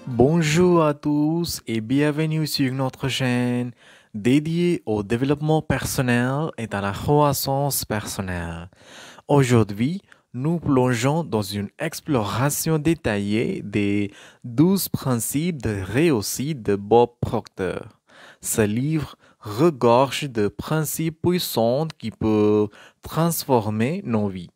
Bonjour à tous et bienvenue sur notre chaîne dédiée au développement personnel et à la croissance personnelle. Aujourd'hui, nous plongeons dans une exploration détaillée des 12 principes de réussite de Bob Proctor. Ce livre regorge de principes puissants qui peuvent transformer nos vies.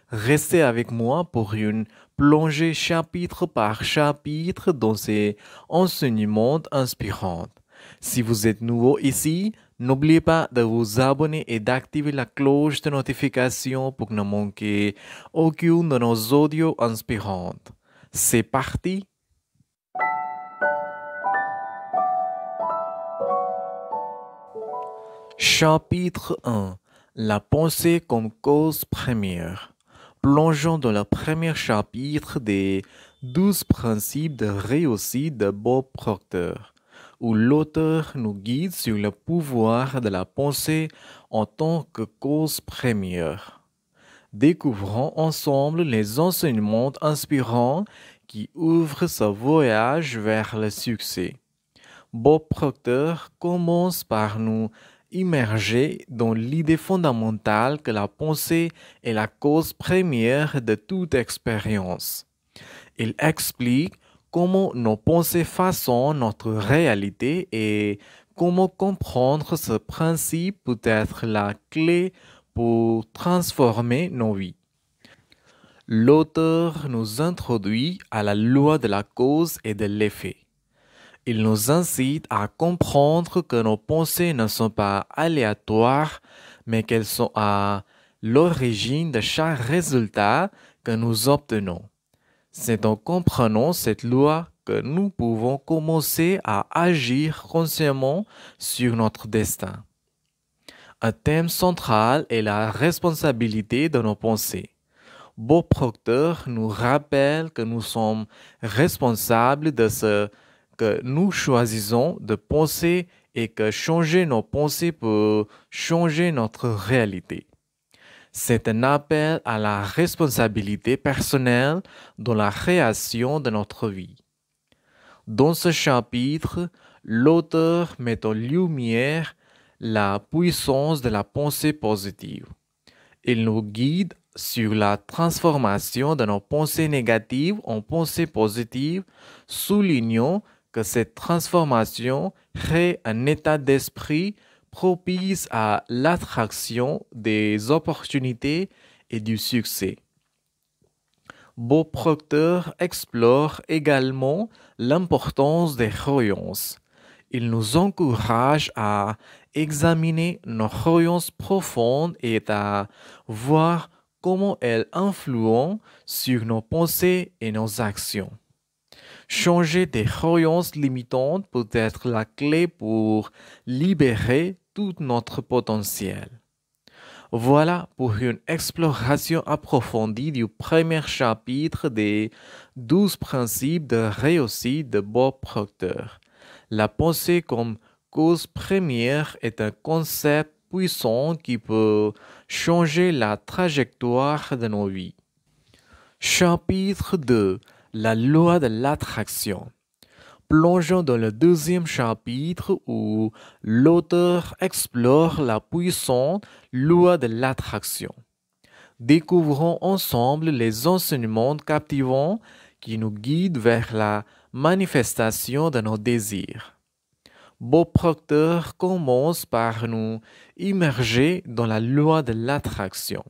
Restez avec moi pour une plongée chapitre par chapitre dans ces enseignements inspirants. Si vous êtes nouveau ici, n'oubliez pas de vous abonner et d'activer la cloche de notification pour ne manquer aucune de nos audios inspirants. C'est parti! Chapitre 1. La pensée comme cause première. Plongeons dans le premier chapitre des 12 principes de réussite de Bob Proctor, où l'auteur nous guide sur le pouvoir de la pensée en tant que cause première. Découvrons ensemble les enseignements inspirants qui ouvrent ce voyage vers le succès. Bob Proctor commence par nous immerger dans l'idée fondamentale que la pensée est la cause première de toute expérience. Il explique comment nos pensées façonnent notre réalité et comment comprendre ce principe peut être la clé pour transformer nos vies. L'auteur nous introduit à la loi de la cause et de l'effet. Il nous incite à comprendre que nos pensées ne sont pas aléatoires, mais qu'elles sont à l'origine de chaque résultat que nous obtenons. C'est en comprenant cette loi que nous pouvons commencer à agir consciemment sur notre destin. Un thème central est la responsabilité de nos pensées. Bob Proctor nous rappelle que nous sommes responsables de ce que nous choisissons de penser et que changer nos pensées peut changer notre réalité. C'est un appel à la responsabilité personnelle dans la création de notre vie. Dans ce chapitre, l'auteur met en lumière la puissance de la pensée positive. Il nous guide sur la transformation de nos pensées négatives en pensées positives, soulignant que cette transformation crée un état d'esprit propice à l'attraction des opportunités et du succès. Bob Proctor explore également l'importance des croyances. Il nous encourage à examiner nos croyances profondes et à voir comment elles influent sur nos pensées et nos actions. Changer des croyances limitantes peut être la clé pour libérer tout notre potentiel. Voilà pour une exploration approfondie du premier chapitre des 12 principes de réussite de Bob Proctor. La pensée comme cause première est un concept puissant qui peut changer la trajectoire de nos vies. Chapitre 2. La loi de l'attraction. Plongeons dans le deuxième chapitre où l'auteur explore la puissante loi de l'attraction. Découvrons ensemble les enseignements captivants qui nous guident vers la manifestation de nos désirs. Bob Proctor commence par nous immerger dans la loi de l'attraction.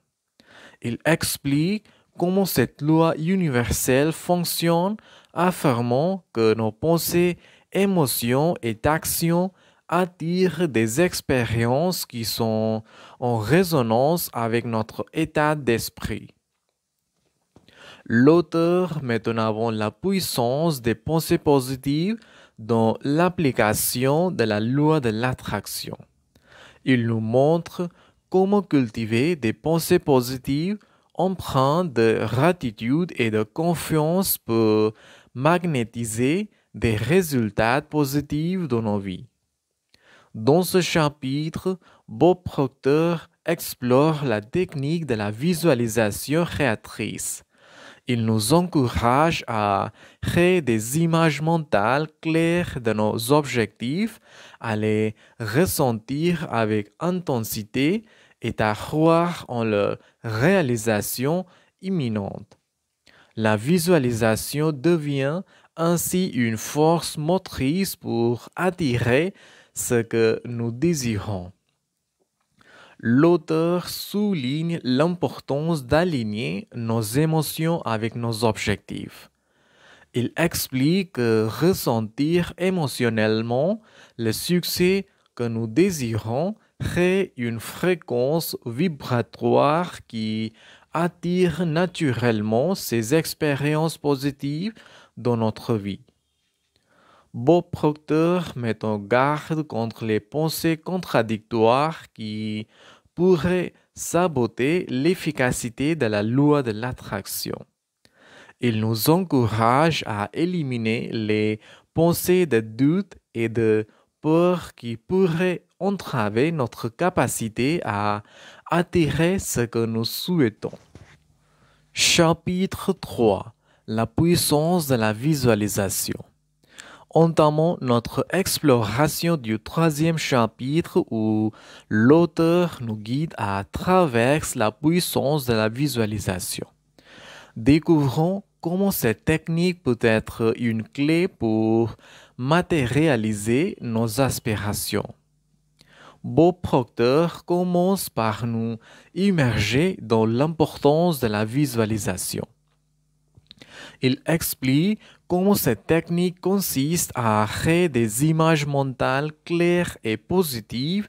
Il explique comment cette loi universelle fonctionne, affirmant que nos pensées, émotions et actions attirent des expériences qui sont en résonance avec notre état d'esprit. L'auteur met en avant la puissance des pensées positives dans l'application de la loi de l'attraction. Il nous montre comment cultiver des pensées positives empreintes de gratitude et de confiance peut magnétiser des résultats positifs dans nos vies. Dans ce chapitre, Bob Proctor explore la technique de la visualisation créatrice. Il nous encourage à créer des images mentales claires de nos objectifs, à les ressentir avec intensité et à croire en leur réalisation imminente. La visualisation devient ainsi une force motrice pour attirer ce que nous désirons. L'auteur souligne l'importance d'aligner nos émotions avec nos objectifs. Il explique que ressentir émotionnellement le succès que nous désirons crée une fréquence vibratoire qui attire naturellement ces expériences positives dans notre vie. Bob Proctor met en garde contre les pensées contradictoires qui pourraient saboter l'efficacité de la loi de l'attraction. Il nous encourage à éliminer les pensées de doute et de peur qui pourraient entraver notre capacité à attirer ce que nous souhaitons. Chapitre 3. La puissance de la visualisation. Entamons notre exploration du troisième chapitre où l'auteur nous guide à travers la puissance de la visualisation. Découvrons comment cette technique peut être une clé pour matérialiser nos aspirations. Bob Proctor commence par nous immerger dans l'importance de la visualisation. Il explique comment cette technique consiste à créer des images mentales claires et positives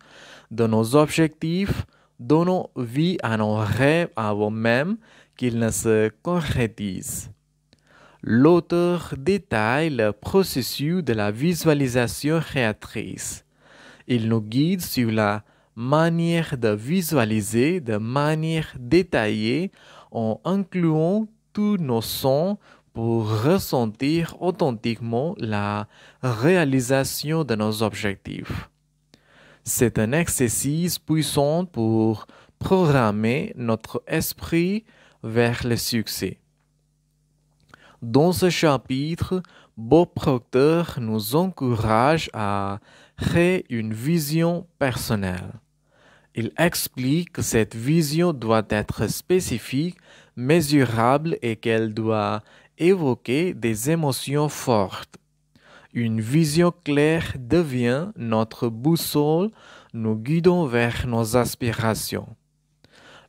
de nos objectifs, donnant vie à nos rêves avant même qu'ils ne se concrétisent. L'auteur détaille le processus de la visualisation créatrice. Il nous guide sur la manière de visualiser de manière détaillée en incluant tous nos sens pour ressentir authentiquement la réalisation de nos objectifs. C'est un exercice puissant pour programmer notre esprit vers le succès. Dans ce chapitre, Bob Proctor nous encourage à créer une vision personnelle. Il explique que cette vision doit être spécifique, mesurable et qu'elle doit évoquer des émotions fortes. Une vision claire devient notre boussole, nous guidant vers nos aspirations.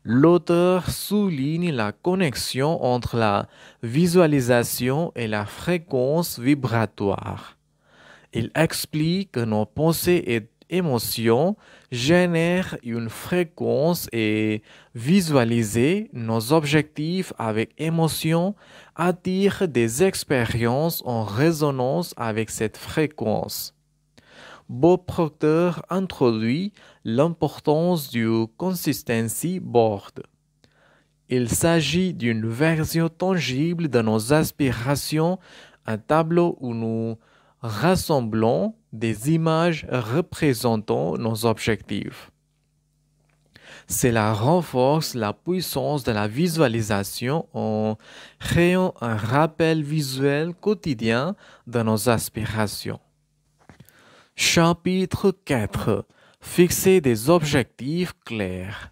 L'auteur souligne la connexion entre la visualisation et la fréquence vibratoire. Il explique que nos pensées et émotions génèrent une fréquence et visualiser nos objectifs avec émotion attire des expériences en résonance avec cette fréquence. Bob Proctor introduit l'importance du Consistency Board. Il s'agit d'une version tangible de nos aspirations, un tableau où nous rassemblons des images représentant nos objectifs. Cela renforce la puissance de la visualisation en créant un rappel visuel quotidien de nos aspirations. Chapitre 4. Fixer des objectifs clairs.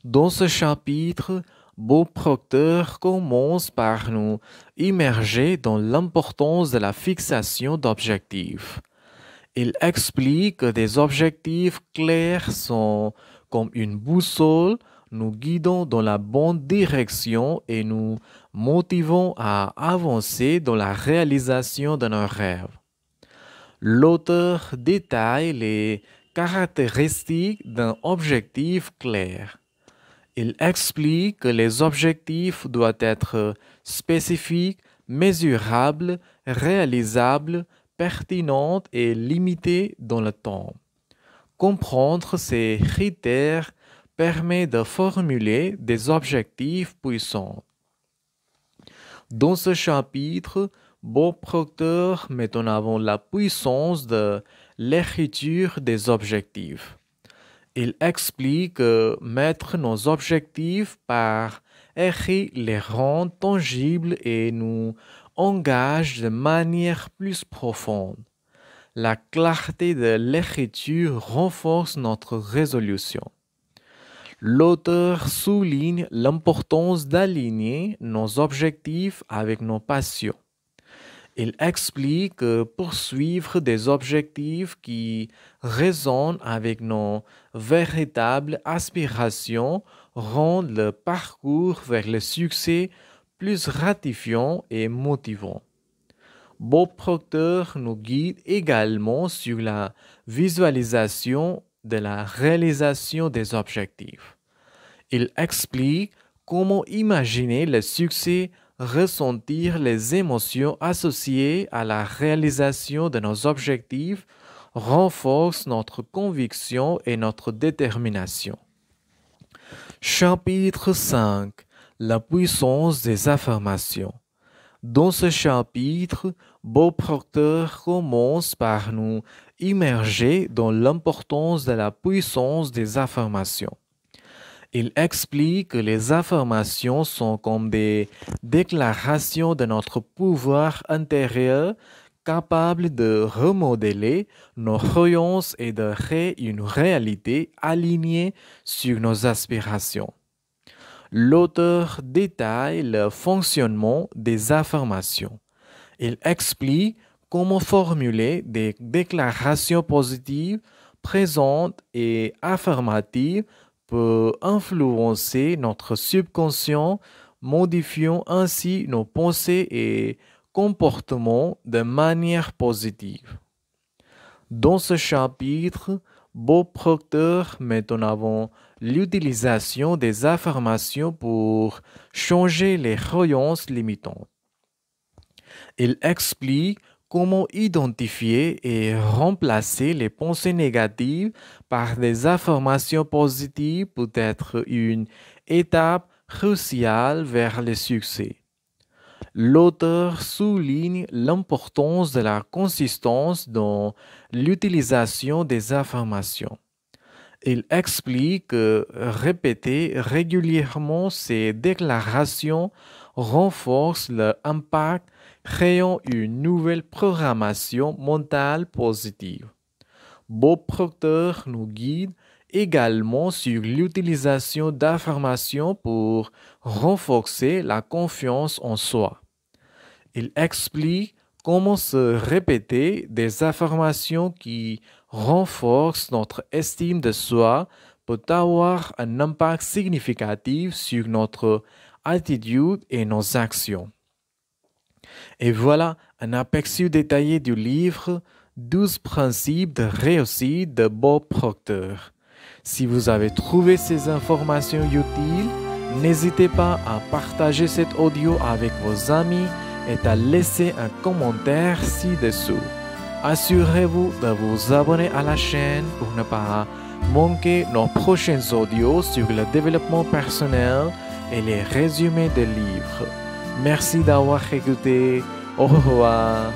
Dans ce chapitre, Bob Proctor commence par nous immerger dans l'importance de la fixation d'objectifs. Il explique que des objectifs clairs sont comme une boussole, nous guidant dans la bonne direction et nous motivant à avancer dans la réalisation de nos rêves. L'auteur détaille les caractéristiques d'un objectif clair. Il explique que les objectifs doivent être spécifiques, mesurables, réalisables, pertinents et limités dans le temps. Comprendre ces critères permet de formuler des objectifs puissants. Dans ce chapitre, Bob Proctor met en avant la puissance de l'écriture des objectifs. Il explique que mettre nos objectifs par écrit les rend tangibles et nous engage de manière plus profonde. La clarté de l'écriture renforce notre résolution. L'auteur souligne l'importance d'aligner nos objectifs avec nos passions. Il explique que poursuivre des objectifs qui résonnent avec nos véritables aspirations rend le parcours vers le succès plus gratifiant et motivant. Bob Proctor nous guide également sur la visualisation de la réalisation des objectifs. Il explique comment imaginer le succès, ressentir les émotions associées à la réalisation de nos objectifs, renforce notre conviction et notre détermination. Chapitre 5. La puissance des affirmations. Dans ce chapitre, Bob Proctor commence par nous immerger dans l'importance de la puissance des affirmations. Il explique que les affirmations sont comme des déclarations de notre pouvoir intérieur capables de remodeler nos croyances et de créer une réalité alignée sur nos aspirations. L'auteur détaille le fonctionnement des affirmations. Il explique comment formuler des déclarations positives, présentes et affirmatives peut influencer notre subconscient, modifiant ainsi nos pensées et comportements de manière positive. Dans ce chapitre, Bob Proctor met en avant l'utilisation des affirmations pour changer les croyances limitantes. Il explique comment identifier et remplacer les pensées négatives par des affirmations positives peut être une étape cruciale vers le succès. L'auteur souligne l'importance de la consistance dans l'utilisation des affirmations. Il explique que répéter régulièrement ces déclarations renforce leur impact, créant une nouvelle programmation mentale positive. Bob Proctor nous guide également sur l'utilisation d'affirmations pour renforcer la confiance en soi. Il explique comment se répéter des affirmations qui renforcent notre estime de soi peut avoir un impact significatif sur notre attitude et nos actions. Et voilà un aperçu détaillé du livre 12 principes de réussite de Bob Proctor. Si vous avez trouvé ces informations utiles, n'hésitez pas à partager cet audio avec vos amis et à laisser un commentaire ci-dessous. Assurez-vous de vous abonner à la chaîne pour ne pas manquer nos prochains audios sur le développement personnel et les résumés de livres. Merci d'avoir écouté. Au revoir.